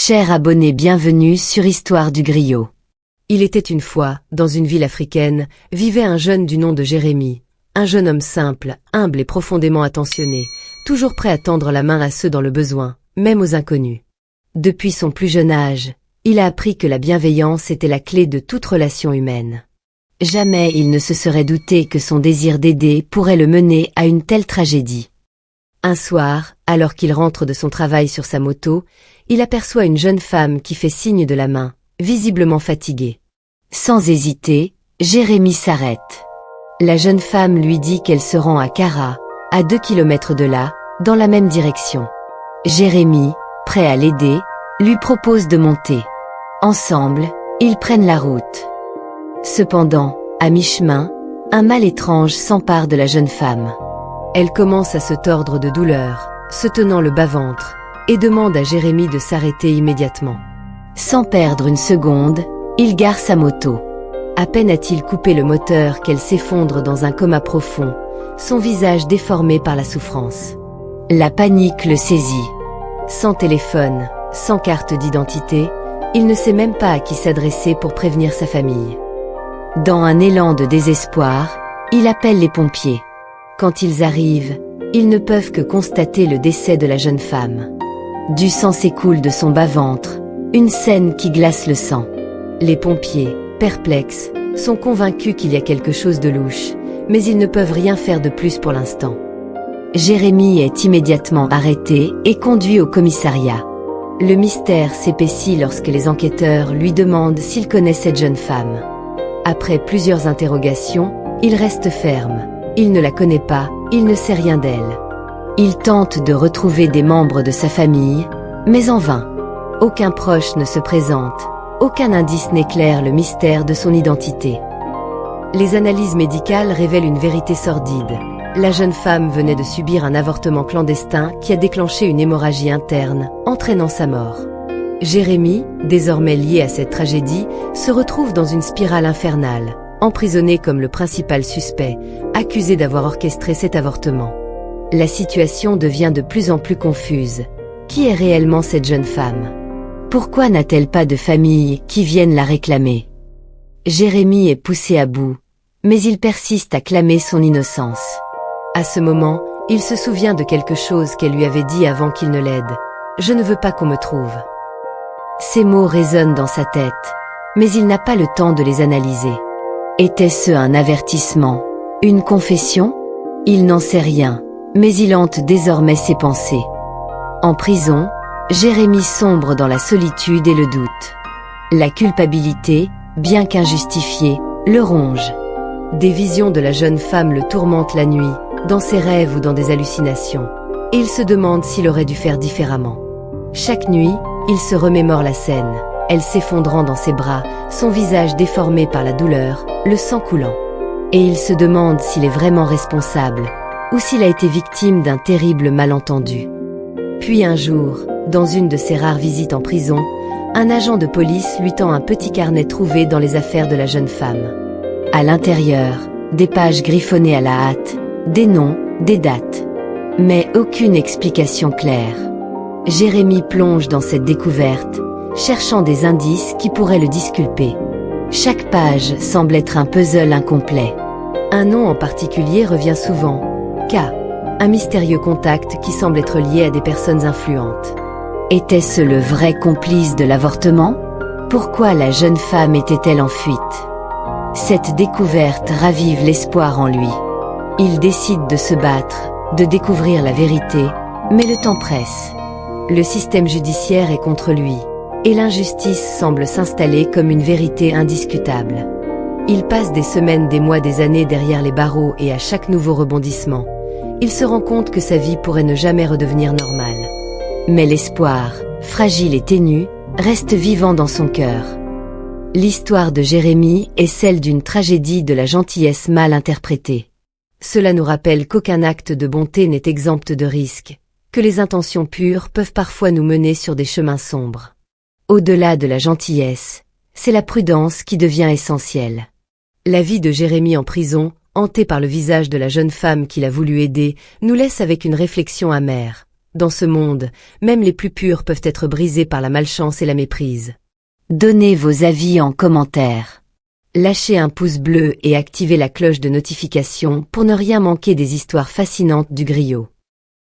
Chers abonnés, bienvenue sur Histoire du Griot. Il était une fois, dans une ville africaine, vivait un jeune du nom de Jérémie, un jeune homme simple, humble et profondément attentionné, toujours prêt à tendre la main à ceux dans le besoin, même aux inconnus. Depuis son plus jeune âge, il a appris que la bienveillance était la clé de toute relation humaine. Jamais il ne se serait douté que son désir d'aider pourrait le mener à une telle tragédie. Un soir, alors qu'il rentre de son travail sur sa moto, il aperçoit une jeune femme qui fait signe de la main, visiblement fatiguée. Sans hésiter, Jérémie s'arrête. La jeune femme lui dit qu'elle se rend à Kara, à 2 kilomètres de là, dans la même direction. Jérémie, prêt à l'aider, lui propose de monter. Ensemble, ils prennent la route. Cependant, à mi-chemin, un mal étrange s'empare de la jeune femme. Elle commence à se tordre de douleur, se tenant le bas-ventre, et demande à Jérémie de s'arrêter immédiatement. Sans perdre une seconde, il gare sa moto. À peine a-t-il coupé le moteur qu'elle s'effondre dans un coma profond, son visage déformé par la souffrance. La panique le saisit. Sans téléphone, sans carte d'identité, il ne sait même pas à qui s'adresser pour prévenir sa famille. Dans un élan de désespoir, il appelle les pompiers. Quand ils arrivent, ils ne peuvent que constater le décès de la jeune femme. Du sang s'écoule de son bas-ventre, une scène qui glace le sang. Les pompiers, perplexes, sont convaincus qu'il y a quelque chose de louche, mais ils ne peuvent rien faire de plus pour l'instant. Jérémie est immédiatement arrêté et conduit au commissariat. Le mystère s'épaissit lorsque les enquêteurs lui demandent s'il connaît cette jeune femme. Après plusieurs interrogations, il reste ferme. Il ne la connaît pas, il ne sait rien d'elle. Il tente de retrouver des membres de sa famille, mais en vain. Aucun proche ne se présente, aucun indice n'éclaire le mystère de son identité. Les analyses médicales révèlent une vérité sordide. La jeune femme venait de subir un avortement clandestin qui a déclenché une hémorragie interne, entraînant sa mort. Jérémie, désormais lié à cette tragédie, se retrouve dans une spirale infernale, emprisonné comme le principal suspect, accusé d'avoir orchestré cet avortement. La situation devient de plus en plus confuse. Qui est réellement cette jeune femme? Pourquoi n'a-t-elle pas de famille qui vienne la réclamer? Jérémie est poussé à bout, mais il persiste à clamer son innocence. À ce moment, il se souvient de quelque chose qu'elle lui avait dit avant qu'il ne l'aide. « Je ne veux pas qu'on me trouve ». Ces mots résonnent dans sa tête, mais il n'a pas le temps de les analyser. Était-ce un avertissement? Une confession? Il n'en sait rien, mais il hante désormais ses pensées. En prison, Jérémie sombre dans la solitude et le doute. La culpabilité, bien qu'injustifiée, le ronge. Des visions de la jeune femme le tourmentent la nuit, dans ses rêves ou dans des hallucinations, et il se demande s'il aurait dû faire différemment. Chaque nuit, il se remémore la scène. Elle s'effondrant dans ses bras, son visage déformé par la douleur, le sang coulant. Et il se demande s'il est vraiment responsable, ou s'il a été victime d'un terrible malentendu. Puis un jour, dans une de ses rares visites en prison, un agent de police lui tend un petit carnet trouvé dans les affaires de la jeune femme. À l'intérieur, des pages griffonnées à la hâte, des noms, des dates. Mais aucune explication claire. Jérémie plonge dans cette découverte, cherchant des indices qui pourraient le disculper. Chaque page semble être un puzzle incomplet. Un nom en particulier revient souvent, K, un mystérieux contact qui semble être lié à des personnes influentes. Était-ce le vrai complice de l'avortement? Pourquoi la jeune femme était-elle en fuite? Cette découverte ravive l'espoir en lui. Il décide de se battre, de découvrir la vérité, mais le temps presse. Le système judiciaire est contre lui. Et l'injustice semble s'installer comme une vérité indiscutable. Il passe des semaines, des mois, des années derrière les barreaux et à chaque nouveau rebondissement, il se rend compte que sa vie pourrait ne jamais redevenir normale. Mais l'espoir, fragile et ténu, reste vivant dans son cœur. L'histoire de Jérémie est celle d'une tragédie de la gentillesse mal interprétée. Cela nous rappelle qu'aucun acte de bonté n'est exempt de risques, que les intentions pures peuvent parfois nous mener sur des chemins sombres. Au-delà de la gentillesse, c'est la prudence qui devient essentielle. La vie de Jérémie en prison, hantée par le visage de la jeune femme qu'il a voulu aider, nous laisse avec une réflexion amère. Dans ce monde, même les plus purs peuvent être brisés par la malchance et la méprise. Donnez vos avis en commentaire. Lâchez un pouce bleu et activez la cloche de notification pour ne rien manquer des histoires fascinantes du griot.